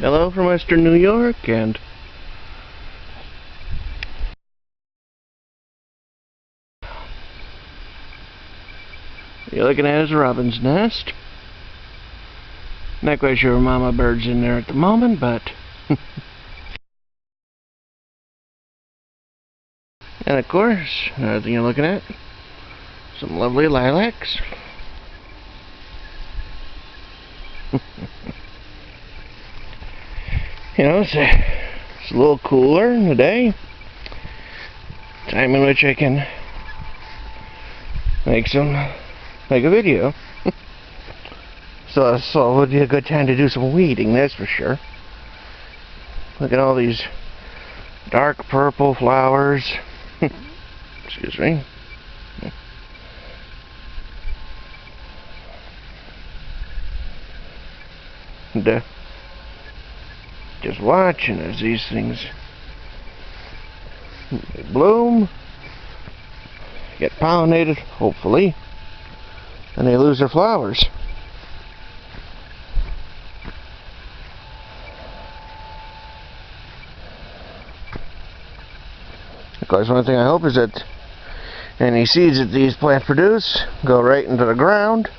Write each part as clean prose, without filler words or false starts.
Hello from Western New York, and what you're looking at is a robin's nest. Not quite sure Mama Bird's in there at the moment, but and of course, another thing you're looking at, some lovely lilacs. You know, it's a little cooler in the day, time in which I can make a video. So it would be a good time to do some weeding, that's for sure. Look at all these dark purple flowers. Excuse me. And just watching as these things bloom, get pollinated, hopefully, and they lose their flowers. Of course, one thing I hope is that any seeds that these plants produce go right into the ground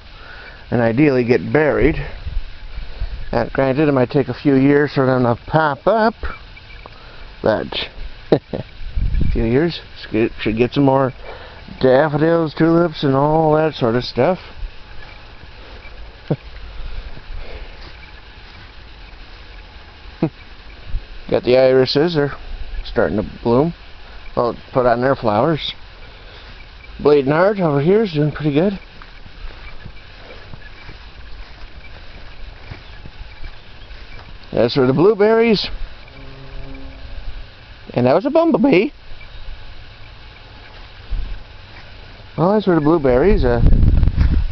and ideally get buried. And granted, it might take a few years for them to pop up, but a few years should get some more daffodils, tulips, and all that sort of stuff. Got the irises, they're starting to bloom. Well, put on their flowers. Bleeding heart over here is doing pretty good. As for the blueberries, and that was a bumblebee. Well, as for the blueberries, a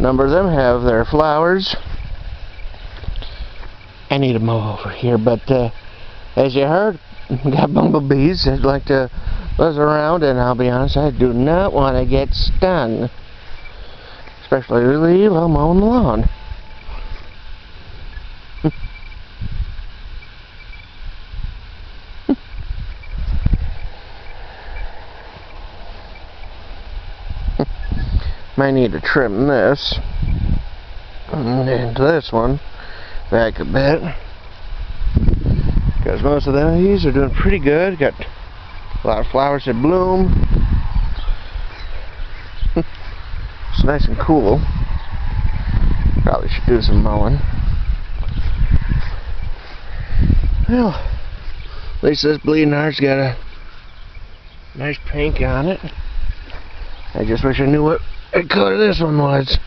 number of them have their flowers. I need to mow over here, but as you heard, we got bumblebees that like to buzz around, and I'll be honest, I do not want to get stung, especially while mowing the lawn. Might need to trim this and this one back a bit, because most of these are doing pretty good. Got a lot of flowers that bloom. It's nice and cool. Probably should do some mowing. Well, at least this bleeding heart's got a nice pink on it. I just wish I knew what color this one was.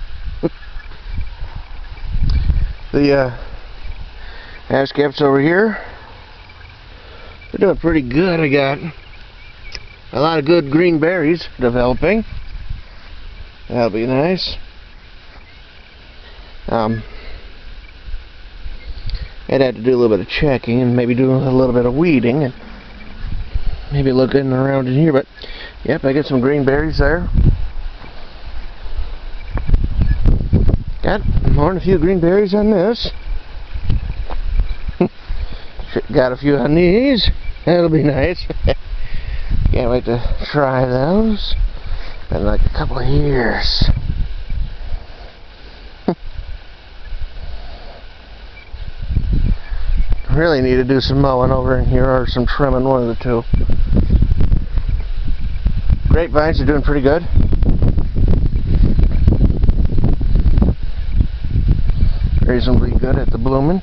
The ascaps over here, they're doing pretty good. I got a lot of good green berries developing. That'll be nice. I'd have to do a little bit of checking and maybe do a little bit of weeding and maybe looking around in here, but yep, I got some green berries there. Got more than a few green berries on this. Got a few on these. That'll be nice. Can't wait to try those. Been like a couple of years. Really need to do some mowing over in here, or some trimming, one of the two. Grapevines are doing pretty good. Reasonably good at the blooming.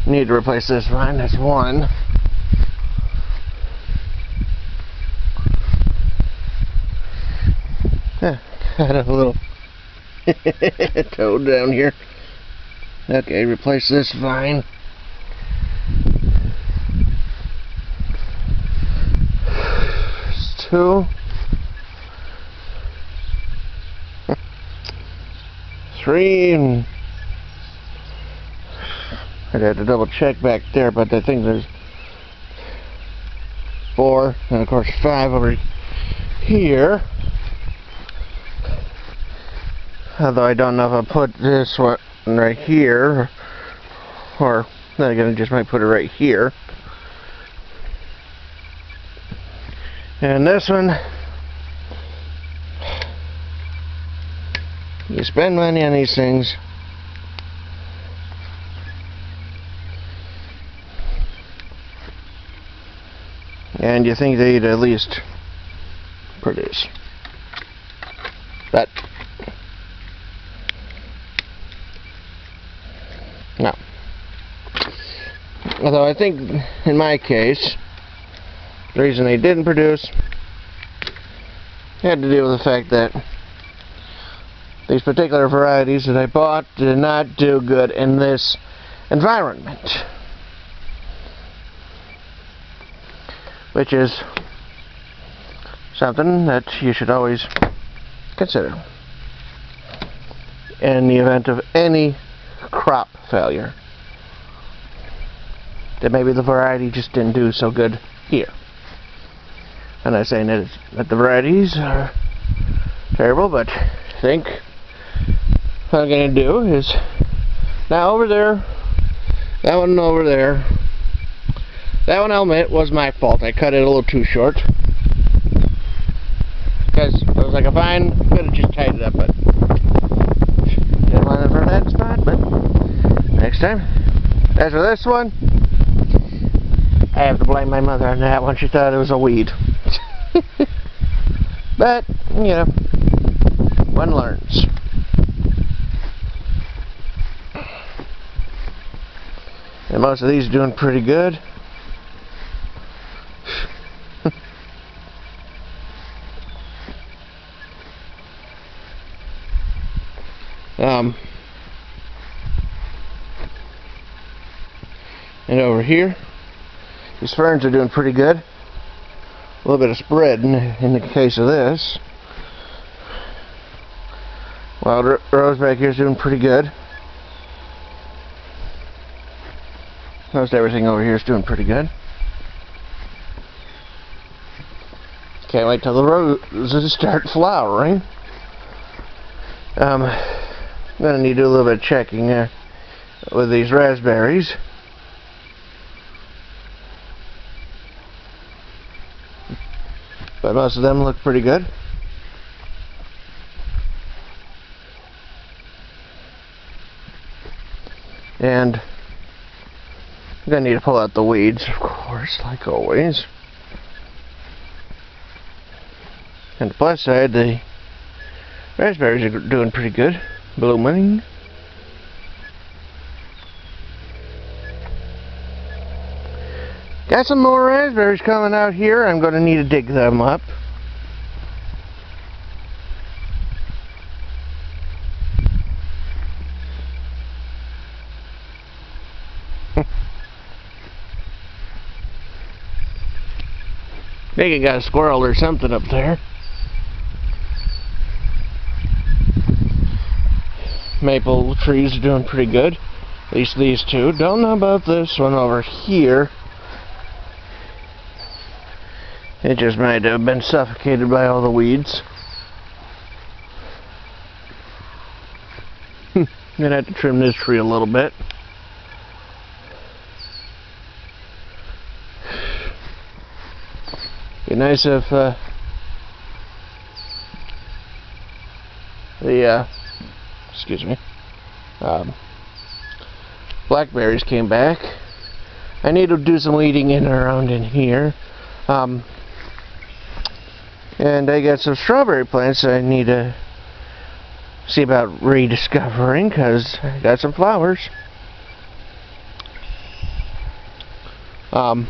Need to replace this vine, that's one. Got a little toad down here. Okay, replace this vine. There's two. Three, and I'd have to double check back there, but I think there's 4, and of course 5 over here. Although I don't know if I put this one, right here, or then again, I just might put it right here. And this one, you spend money on these things, and you think they'd at least produce. But no. Although I think in my case, the reason they didn't produce had to do with the fact that these particular varieties that I bought did not do good in this environment, which is something that you should always consider in the event of any crop failure, that maybe the variety just didn't do so good here. I'm not saying that the varieties are terrible, but I think what I'm going to do is, now over there, that one over there, that one I'll admit was my fault. I cut it a little too short, because I was like, if I could have just tied it up, but didn't want it for that spot. But next time. As for this one, I have to blame my mother on that one. She thought it was a weed. But, you know, one learns. And most of these are doing pretty good. And over here, these ferns are doing pretty good. A little bit of spread in the case of this. Wild rose back here is doing pretty good. Most everything over here is doing pretty good. Can't wait till the roses start flowering. I'm gonna need to do a little bit of checking with these raspberries. But most of them look pretty good. And I'm gonna need to pull out the weeds, of course, like always. And the plus side, the raspberries are doing pretty good, blooming. Got some more raspberries coming out here. I'm going to need to dig them up. I think I got a squirrel or something up there. Maple trees are doing pretty good. At least these two. Don't know about this one over here. It just might have been suffocated by all the weeds. I'm gonna have to trim this tree a little bit. Be nice if excuse me, blackberries came back. I need to do some weeding in and around in here. And I got some strawberry plants I need to see about rediscovering, because I got some flowers. I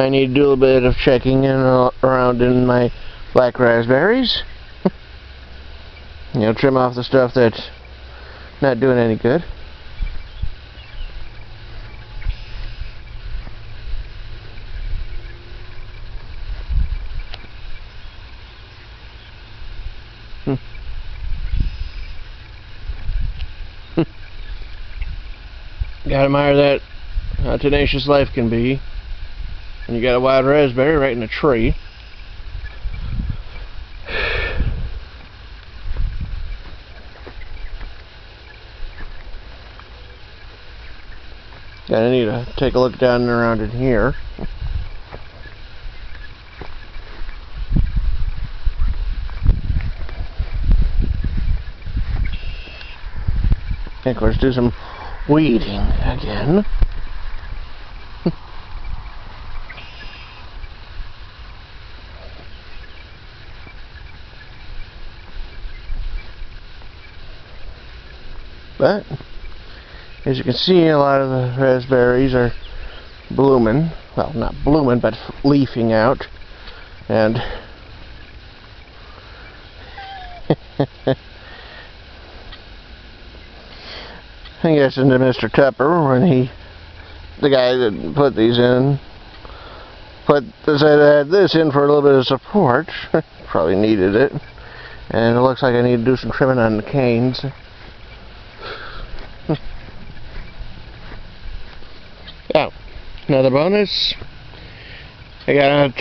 need to do a little bit of checking in around in my black raspberries. You know, trim off the stuff that's not doing any good. Gotta admire that, how tenacious life can be. And you got a wild raspberry right in a tree. Kinda need to take a look down and around in here. And of course do some weeding again. But as you can see, a lot of the raspberries are blooming. Well, not blooming, but leafing out. And I guess into Mr. Tupper, when the guy that put these in, decided to add this in for a little bit of support. Probably needed it. And it looks like I need to do some trimming on the canes. Oh, another bonus. I got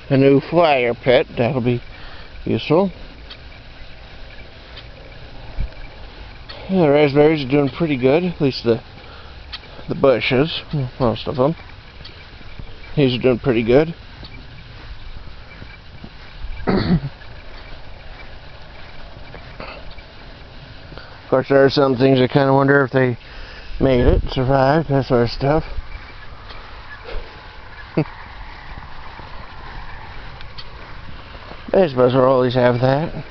a new fire pit. That'll be useful. The raspberries are doing pretty good, at least the bushes, most of them. These are doing pretty good. Of course, there are some things I kind of wonder if they made it, survived, that sort of stuff. I suppose we'll always have that.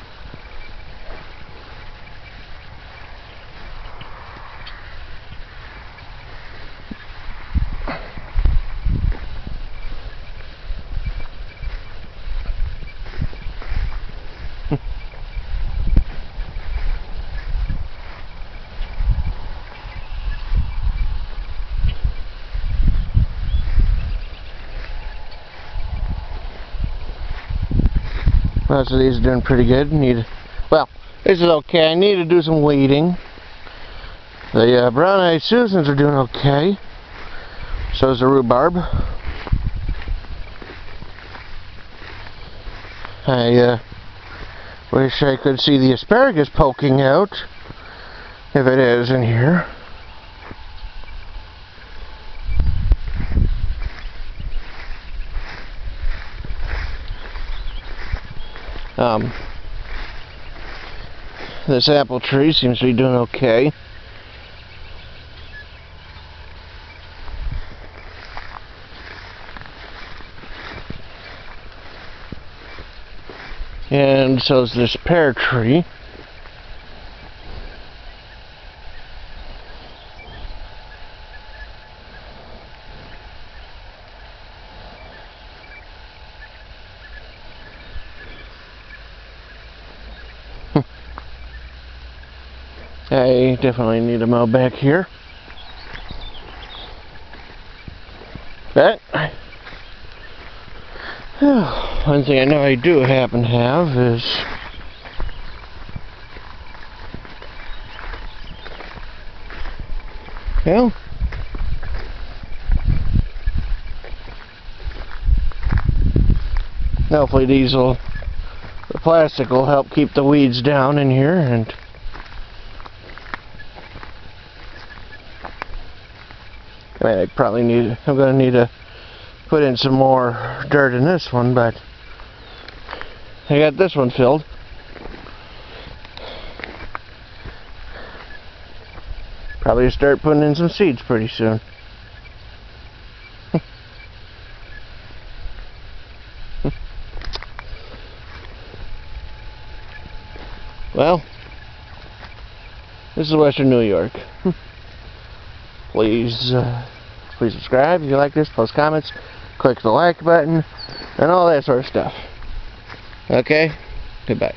Most of these are doing pretty good. Well, this is okay. I need to do some weeding. The brown-eyed Susans are doing okay. So is the rhubarb. I wish I could see the asparagus poking out, if it is in here. This apple tree seems to be doing okay. And so is this pear tree. I definitely need to mow back here. But one thing I know I do happen to have is hopefully the plastic will help keep the weeds down in here. And I'm going to need to put in some more dirt in this one, but I got this one filled. Probably start putting in some seeds pretty soon. Well, this is Western New York. Please subscribe if you like this, post comments, click the like button, and all that sort of stuff. Okay? Goodbye.